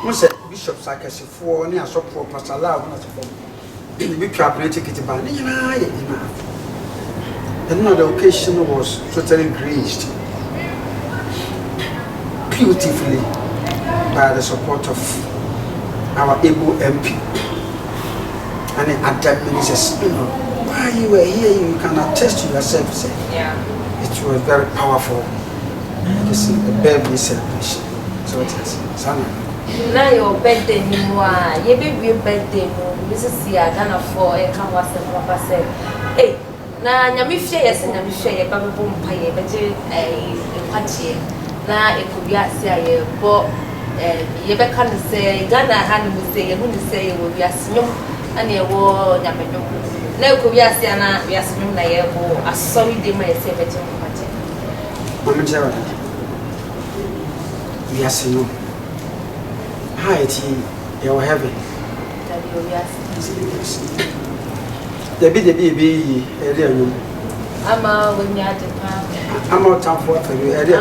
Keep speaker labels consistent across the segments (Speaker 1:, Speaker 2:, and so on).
Speaker 1: Mose Bishop Sakasifo ni asopro Pastor La wona sefo. The big traplet ticket ban. And the occasion was totally graced beautifully by the support of our able MP and the other ministers. You know, while you were here, you can attest to yourself. Say,
Speaker 2: yeah,
Speaker 1: it was very powerful. This is a birthday celebration. So it is. Sana.
Speaker 2: Now your birthday, you baby birthday. This is the Ghana for a canvas and Papa said, hey, now Yamisha, yes, and Yamisha, Baba Boom Pay, but a patchy. Now it could be a say, but you can say, Ghana had me say, who say will be a snow and a war Yamino. No, could be a Siana, we are snow like a sorry day, my say, but
Speaker 1: Mamma Gerald, we are snow. Hi, you're heavy. The baby, area.
Speaker 2: I'm when you had the
Speaker 1: I'm out town for you, area.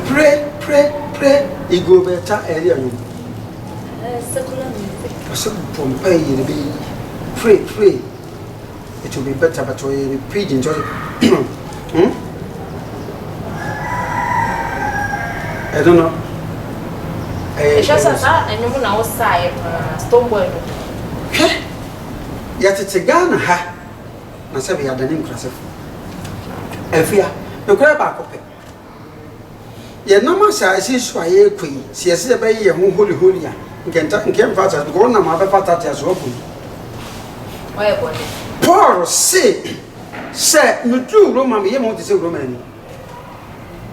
Speaker 1: Pray, you go better area.
Speaker 2: Secular music.
Speaker 1: So, Pompeii, pray. It will be better, but we'll preach enjoy. I don't know.
Speaker 2: It's just as I know now outside Stonebwoy.
Speaker 1: Yet it's a Ghana, ha. I said we had an increase. If you grab back up. Yet no more size is why you queen. See, I said, by your holy. You can came faster, go on, my father as open.
Speaker 2: Why, boy?
Speaker 1: Paul say, you do Roman, you want to say Roman.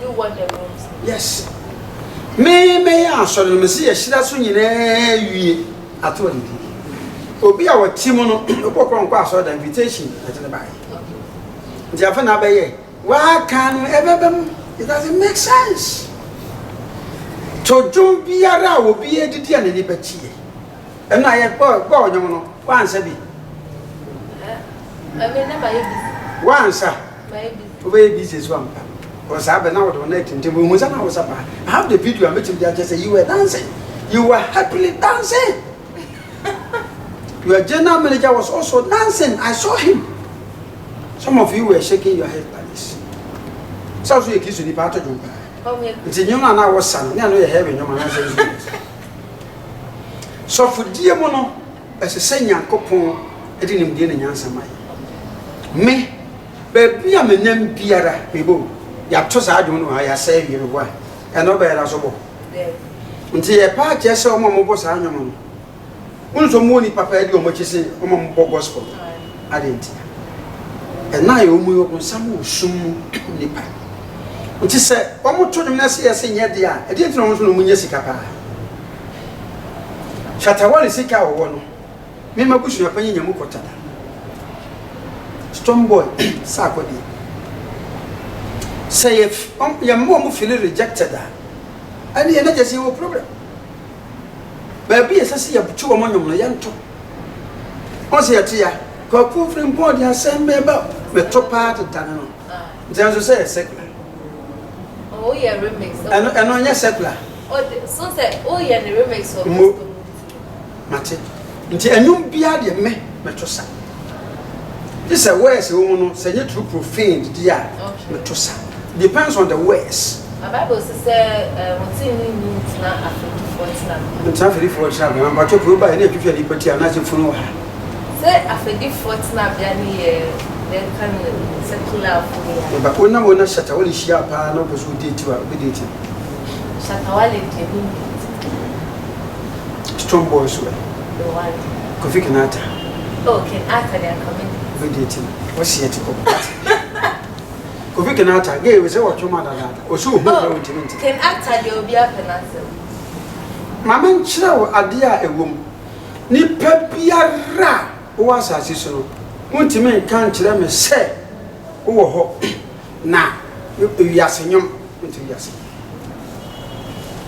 Speaker 2: You want the rooms?
Speaker 1: Yes. May I answer the Messiah? She does soon at all. Obi our Timono, Pokon pass or the invitation at the buy. Jafana Baye, why can't we ever? It doesn't make sense. To John Biara will be a duty and a liberty. And I had bought you once a bit.
Speaker 2: I mean, never
Speaker 1: Once, babies is one. Was happening now donating to women. I have the video I met you there. Just say you were dancing. You were happily dancing. Your general manager was also dancing. I saw him. Some of you were shaking your head like this. So you kiss the part of you. It's a young man. I was son. I know you're having your man. So for dear Mono, as a senior couple, I didn't get an answer. Me, baby, I'm a name Piara, people. Ya tosa I don't know how I say you why. And no better as a boy. Until a part, yes, or more boss animal. Also, money papa, do much is among gospel. I didn't. And now you move some soon nipper. Which is said, one more to the Nessie, yet, dear. I didn't know when you see Capa. Shatawali sick our one. Mima Bush, your penny, your mukota. Stonebwoy, Sakodi. Say if your mom feel rejected, and you not just your problem. Baby, as I see a 2 among your young two. Once a tear, go proof in body and send me about the top part of Tanano. There's a say secular.
Speaker 2: Oh, yeah, remix.
Speaker 1: And on your secular.
Speaker 2: Oh, so say, oh, yeah, the remix of
Speaker 1: Mate. Until a new beard, me, Metrosa. This is a words, woman, say you true profane, dear, Metrosa. Depends on the words.
Speaker 2: My Bible says, what's in needs now after 4
Speaker 1: It's after 4 children, but you prove by any people you put your nothing for no.
Speaker 2: Say after 4 snap, then can secular for me.
Speaker 1: But when I want to shut all the sharp, I know who did to our video.
Speaker 2: Shatawale,
Speaker 1: Stonebwoy's way. Kofi Kenata.
Speaker 2: Oh, can after they are coming.
Speaker 1: Video. What's here to go? Kofi Kenata gave us what your mother or so.
Speaker 2: Can after they will be up and answer.
Speaker 1: Mamma Chow, a dear a woman. Ni Pepiara was as you know. Want to make country them say, oh, now you are saying, into yes.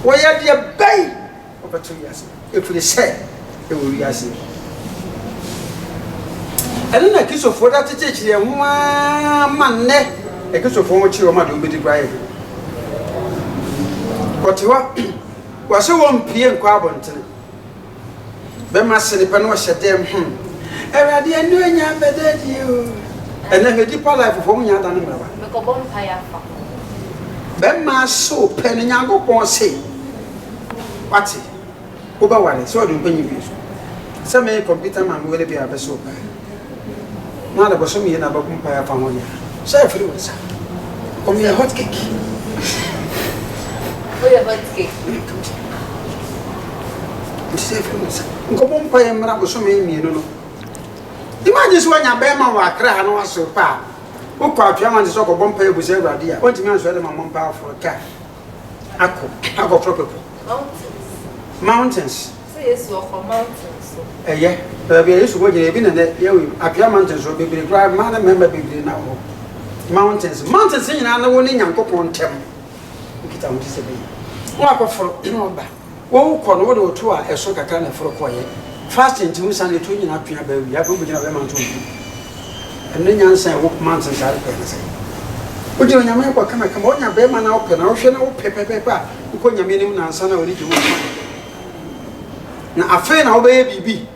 Speaker 1: Why are you bay over 2 years? If we say, it will be as I don't know, kiss of what I teach you, man, a kiss of what you might be the bride. What you are was so one PM carbon. Bema senipa no hye dem Erade anu anya bede you and then the deeper life for me nya dan mraba
Speaker 2: me ko bom pa ya fa
Speaker 1: bema so pen nyankopon say wati oba wale so do panyi bi so me computer man we le bi abeso pa na da boso mi na ba bom pa ya fa honya so free we sa come here hot cake
Speaker 2: we hot cake
Speaker 1: Nkobon pa yemra bo so me mienu no imagine so anya be ma wa kra no aso pa o kwa twa man so ko bon pa ebusa awrade a o ntimi anso de ma mon pa for ka ako proper mountains
Speaker 2: say yes o ko mountains
Speaker 1: eh be yesu go je bi na ne ye wi apia mountains so be be kra ma na member be be na ho mountains nyina na woni nyankopon tem kita mo se be wo akoforo no ba wo ko no wo to a eso kakra na foro koye fasting ti musa ne to nyina twa ba wi afa bugina be man to enne nyansan wo mountains are pe na sai wo je nyame ko kama wo nya be man na wo pe na wo hwe na wo pepepepa ko nyame nim na ansa na wo ri ji wo na afa na wo be bibi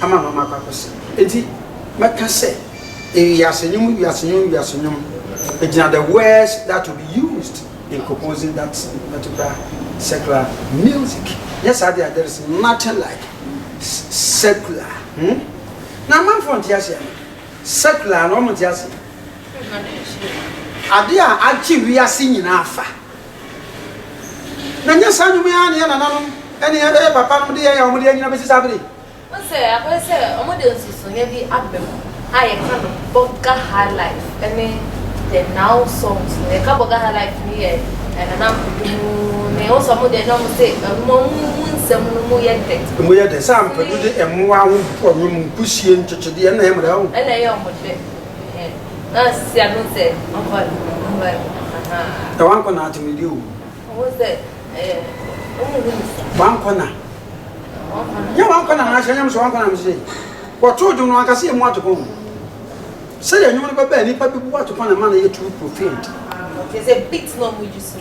Speaker 1: ama mama kwa kwese enti maka se yasenyum the words that will be used in composing that particular secular music. Yes, there is nothing like secular. Now, man from Tiasia, secular, no Tiasia. Adia, actually, we are singing Alpha. Now, yes, I know, any other papa, dear, or dear, you know, Mrs. Abby.
Speaker 2: I say, I'm going to so heavy up them. I kind of Boga High Life. I mean, the now songs, the Kaboga High Life here, and I'm also the normal say, some we the some produce a more pushy into the end of the home. And I am with it. That's the other say, the one corner to with you. What's that? One corner. Yeah, one corner, I shall one corner say. What told you, I can see him want to go. Say, you want to be any people want to find a man here to profane. There's a bit no we just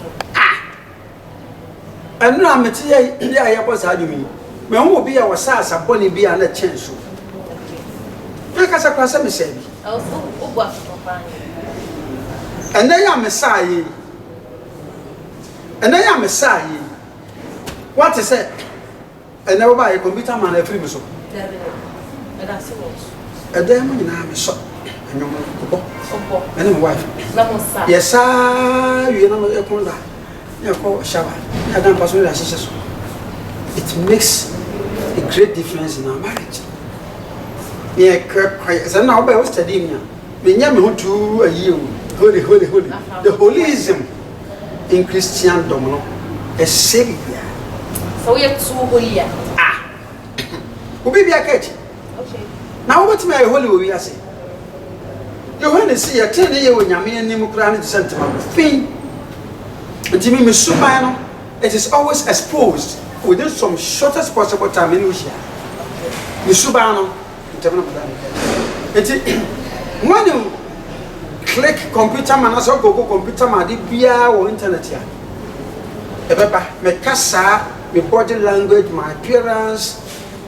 Speaker 2: and now, Matia, I was arguing. Me who be our sas a bonny be and a chance. Make us across a message. And they are Messiah. And they are Messiah. What is it? And never buy a computer man a free muscle. A demon in army shop. And your wife. Yes, sir, you know, a corner. Shower. It makes a great difference in our marriage. Yeah, and now I was studying. When you to a year, holy. The holism in Christendom is Savior. So we have 2 holy. Who be a catch? Okay. Now, what's my holy we are saying? You want to see a 10-year when you're me and Nimukran sentiment thing. It is always exposed within some shortest possible time in Russia. Misubano, when you click Computerman, as I go Computerman, the or internet here. My casa, my body language, my appearance,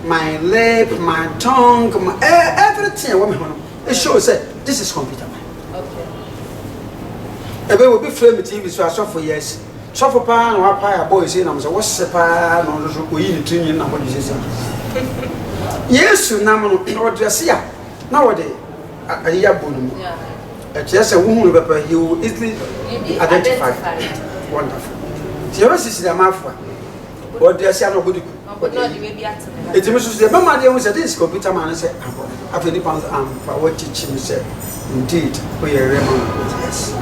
Speaker 2: my lip, my tongue, everything. It shows that this is Computerman. Ebe will be framed TV so I saw for years. So for pan or pie boy saying I'm so what's the pan or the training and what you say. Yes, you know, or dress here. Nowadays, a year bonum. Just a woman he will easily identify. Wonderful. The rest is the mafia. Or dress here no good. It is the mama dear was a this computer man said, after the pounds for what teaching said. Indeed, we are yes.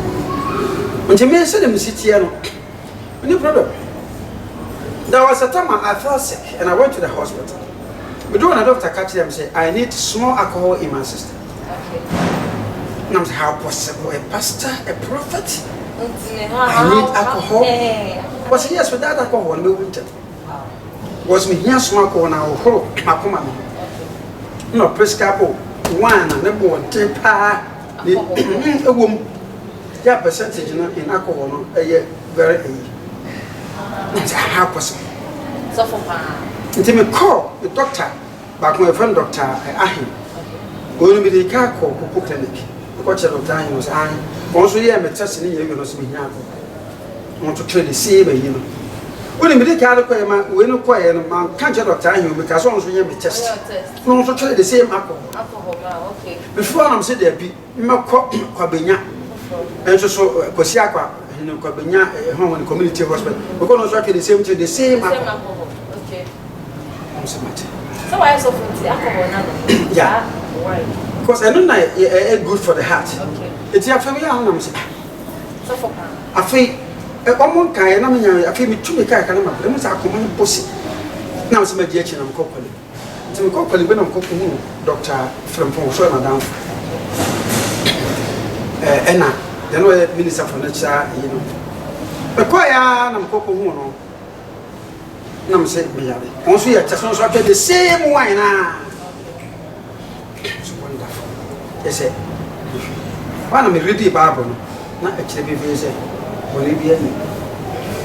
Speaker 2: When you mentioned him city, no problem. There was a time I felt sick and I went to the hospital. We do a doctor catch them say, I need small alcohol in my system. Okay. And I'm saying, how possible? A pastor, a prophet? I need alcohol. Was yes, without alcohol, we winter. Was me here small alcohol now? Oh, no, prescribe wine and number one taper. A woman. Yeah, percentage in alcohol,
Speaker 1: very how possible.
Speaker 2: So for pa.
Speaker 1: Until me call the doctor, back my friend Doctor Ahim. Going to be the car call clinic. Watch a doctor Ahim was I. Also, yeah, I'm testing you, you know, some want to trade the same, you know. When we car require, we no quiet, and can't Doctor Ahim because once we have a test. No, to trade the same alcohol.
Speaker 2: Okay.
Speaker 1: Before I'm said there be, my Quabina. And so, Cosiaca, you know, Quabina, home and community hospital. We're going to track the same alcohol.
Speaker 2: Okay.
Speaker 1: So
Speaker 2: why so for alcohol now?
Speaker 1: Yeah.
Speaker 2: Why?
Speaker 1: Because I don't know it's good for the heart.
Speaker 2: Okay.
Speaker 1: It's your family I'm saying.
Speaker 2: So for
Speaker 1: I feel one kind I feel me to me car can I must have common pussy. Now some mediation I'm coppling. So coppling when I'm cooking Doctor from so madam. Enna, the no minister for nature, you know. But quite I'm cooking no say me yabe. Once we are just so the same wine so wonderful. Yes sir. When me read the Bible na actually be very say when be any.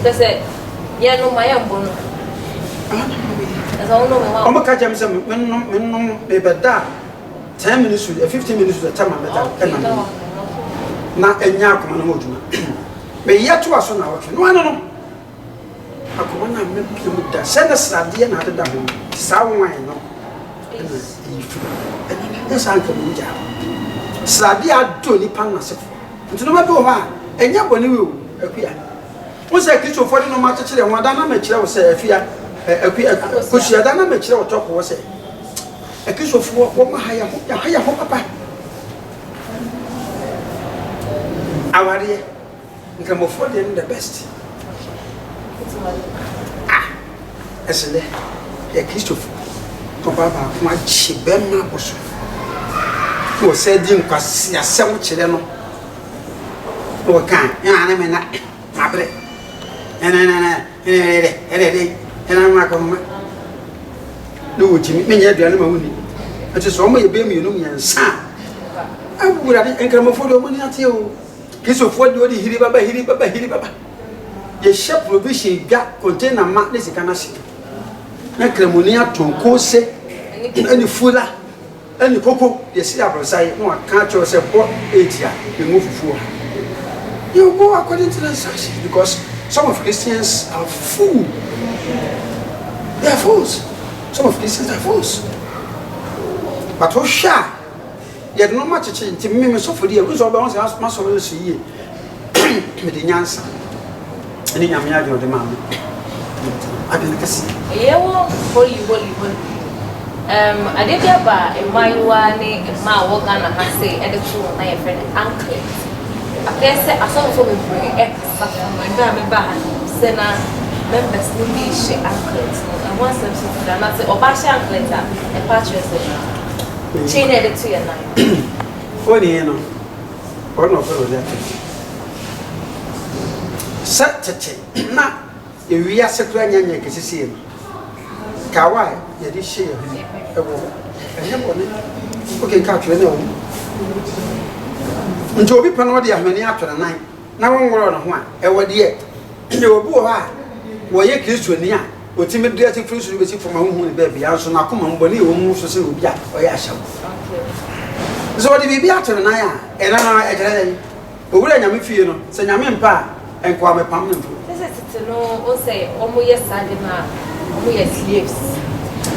Speaker 2: They say ya no my ambo no. As I know me wa.
Speaker 1: Omo ka jam say me beda 10 minutes 15 minutes the time am na enya akoma na moduma. Me yeto aso na wo no no. Akoma na me bi da send srade na ade da ho sa wan no yes anka mu ja srade ado ni pan na sefo ntino ma bi ho a enya boni we o akua wo se kicho fo no ma chekere ho da na ma kire wo se afia akua kusia da na ma kire wo toko wo se akicho fo wo ma haya ho papa aware nka mo fo dey the best. Esele e Christopher ko baba kuma chibema boso wo se di nkwase asem kire no wo kan ya na me na mabre ena ma ko ma no wujimi me nya aduane ma wuni ati so mo ye be mi no nyansa abura de enkramofo do mo ni ate o Christopher do di hiri baba ye share provision ga container ma ne sikana shi na kremoni atonko se ani fula ani koko ye si abrosai no aka cho se bo etia e mu fufu you go according to the instructions because some of Christians are fool. They are fools. Some of Christians are fools. But oh sha ye no much change me so for the because oba won say maso so yi me de nyansa ani nyame ade ode maame abin kasi
Speaker 2: yewo holy adebia ba emaiwa ne ma wo Ghana ha say e de to na ye friend uncle akese asonfo me bring ekasa me ba ha se na members ni bi she uncle and one sem so that na say oba she uncle ta e patches e chain e de to ye na
Speaker 1: oni no ono fero de satete na ewia sekura nyanya kesisi no kawa ye di she ebo enye bone oke ka twe na o nti obi pa no de ahmani atore nan na wonworo no ho a ewo de ye obi wo ha wo ye kristoni a otimi de ati frisu be si foma hu ne ba bia so na koma mbone e wo mu so se obi a o ye ahya so de bibi atore nan a era na ejere owura nyame fie no se nyame mpa enko ame pam ne mpo
Speaker 2: se no o say omo yes ade na omo yes slaves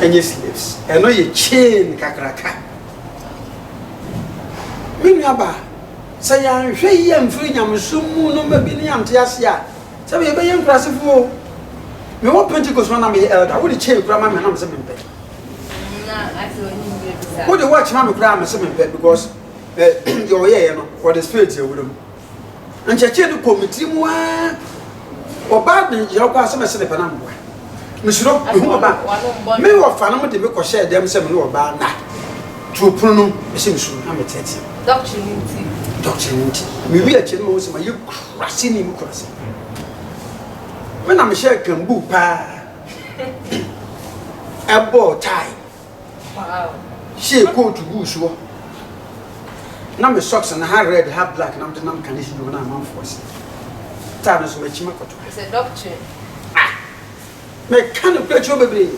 Speaker 1: enye slaves eno ye chain kakraka minu aba say ya hwe ye mfiri nyamsumu no ma bi ne ante ase a se be ye nkrasefo me wo Pentecost na me elder wo de chain kura ma me na me se me mpe
Speaker 2: na aso ni be bisa
Speaker 1: wo de watch ma me kura me se me mpe because yo ye no what the spirit ye wudum ancheche de committee mu a oba de yo kwa se me se de pa na mboa misuro oba me wo fa na mo de me ko share dem se me no oba na tupunu no me se misuro na me tete doctrine me wi a che no se ma ye krasi ni mu krasi me na me share kambu pa ebo tie
Speaker 2: wow
Speaker 1: she coat bush wo na me socks na ha red ha black na me kan issue na man force time so machima koto
Speaker 2: It's a doctrine.
Speaker 1: Me kan preacher bebre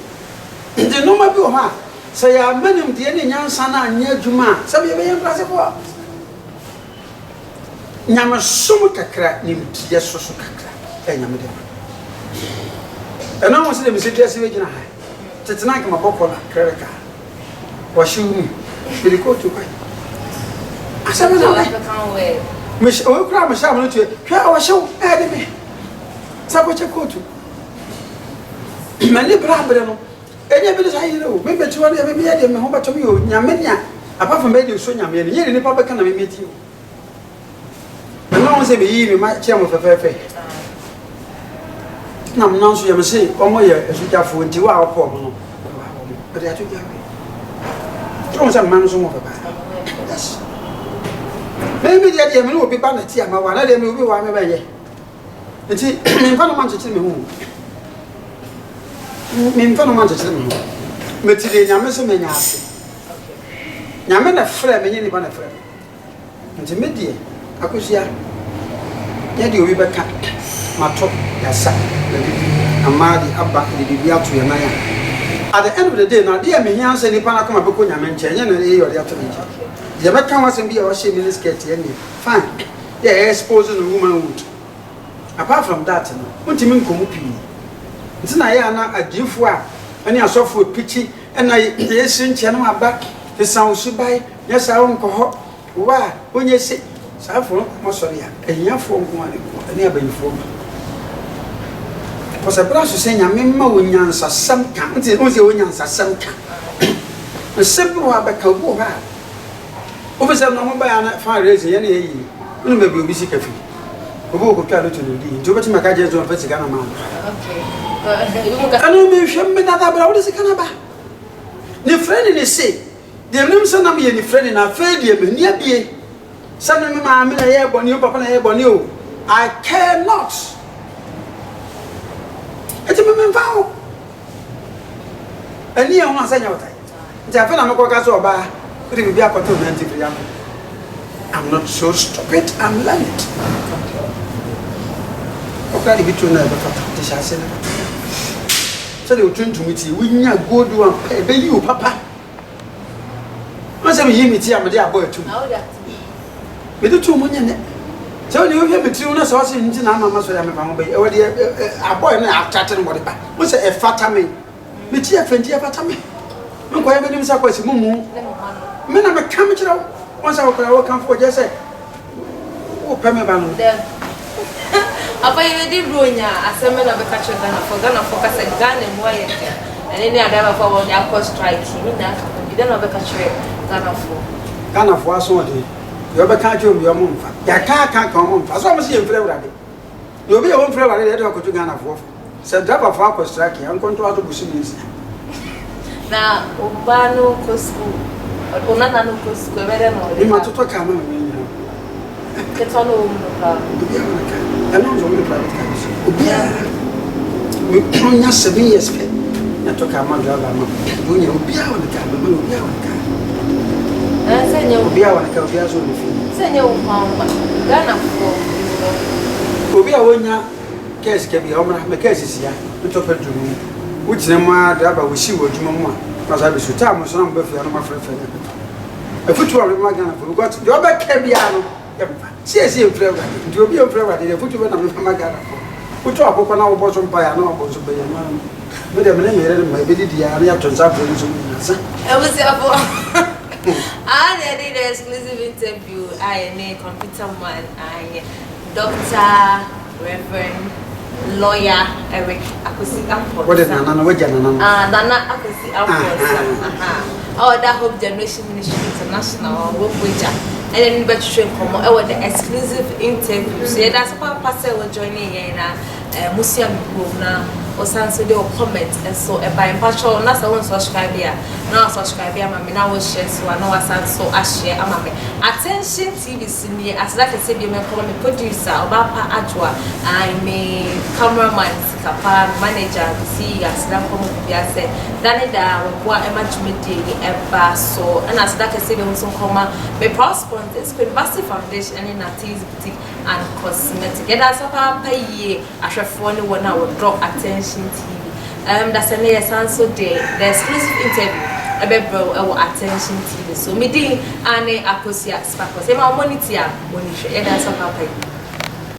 Speaker 1: nti no ma bi o ha say ya manim de ne nyansa na anya adwuma sabe ye be place ko nyama som kakra nim tie so kakra nyama de ena mo se de me se tie se we gina ha tetena ka mabokola kreka wa shiwu bi ko to kai asabe na me o kra me sha mo to hwa wa shiwu de me sabo che kotu mani brabre no enye bi sa yire o me beti wona me ye de me ho bato me o nyame nya apart from be de so nyame ne yire ni pa beka na me meti o me no se be yi me ma che mo fefefe na mo nanso ye me se omo ye esujafo nti wa akọ mo no but ya to ja me tron sa man so mo fa ba yes maybe de me no obi ba na ti ama wa na de me obi wa me ba ye nti me fa no man che me hu me mfa no man tete me metide nyame so menya ase nyame na frɛ me nyene ba na frɛ nti medie akosia ya de obi bɛka mato ya sa na bibi amadi aba de bibi ato ya na ya at the end of the day na dia me hian se nipa na koma bɛkɔ nyame nkyɛ nyɛ na ye yɔde ato me nkyɛ dia bɛka wasɛm bi ya wɔhyɛ mini skirt ya ni fine ya expose no womanhood apart from that no untimi nkomu pii ntina ya na adifo a ani asofo pichi na yesu nche no aba esan osubai yesa wonko ho wa onye se safo mo sori ya enyafo nko ani abayifo ko se bra so se nyame ma wonyansa sam ka nti onse wonyansa sam ka sebro abaka bo ha obese no mo ba ya na fa raise ye na yi no be bi obi sikafi obo ko twa lo to no di nti obeti maka je zo fa sika na ma
Speaker 2: Okay.
Speaker 1: Anu me hwem me dada bra wo de sika na ba ne friend ne say de nim so na me ni friend na fa de me ni abie sanu me ma me na ye boni o papa na ye boni o I cannot eti me mfa o ani e ho asanya wotai nti afa na me ko ka so oba ko de bi akoto na THVH I'm not so stupid I'm learned okay bi tu na be ka te sha se na so they tuntumiti we nya good one be you papa say me yimiti am dey aboy tu me do tu mo nya ne so ni we me ti una so se nti na mama so ya me fa mo be e we dey aboy na attate no body ba mo say e fata me me ti afendi e fata me me ko ya be nim sa kwasi mumu me na me kam kira won sa ko ya kan fo je say o pe me ba no
Speaker 2: apa ye di bronya aseme na beka chega na for kasa Ghana mo ye ene ni adaba for won ya ko strike ni na ide na beka chwe Ghana for
Speaker 1: aso de yo beka chwe mi o mo mfa ya ka mo mfa so mo se yemfre wurade yo bi ye won fre wurade de ko to Ghana for se driver for ko strike ya nko to ato busu ni
Speaker 2: na obano ko school ona na no ko school e bere no
Speaker 1: ni ma to ka ma mi ni
Speaker 2: ketano no ka
Speaker 1: I don't know private cars. We nya 7 years pay. Na to ka ma driver ma. Do nya obi a won ka, me obi a won ka.
Speaker 2: Say nya
Speaker 1: obi a won ka, obi a so no fi.
Speaker 2: Say nya o ma Ghana for.
Speaker 1: Obi a wonya case ke bi o mra me case sia. To pedrum. Wo tine ma driver wo si wo djuma mu a. Na sa be su ta mo so na mo be fi no ma frɛ frɛ. Afutu a ma Ghana for. Got the other ke bia no. See in flavor. Do you be a flavor? The foot when I'm from Ghana. Put up on our bosom by an old bosom by a man. Madam, my baby, the area to Zap.
Speaker 2: I was I did an exclusive interview. I am Computerman. I Doctor, Reverend, Lawyer Eric Akusi Amport.
Speaker 1: What is Nana? What Nana?
Speaker 2: Nana Akusi Amport. Oh, that Hope Generation Ministry International. And then we better come on the exclusive interview. So that's why Pastor was joining here na museum na or sans with your comment and so a by partial not a one subscribe here now subscribe here mammy now will share so I know I sound so I share a mammy attention TV senior as like I said you may call me producer or Bapa Adwa I'm a cameraman Kapa manager see as that come up said Danida what a match media ever so and as like I said also come be sponsors with Massive Foundation and in a tease boutique and cosmetic and as a pay I shall phone when I will draw attention TV that's a near so day the exclusive interview about attention TV so me ding and a akosia sparkles my money tia when you should that's a papa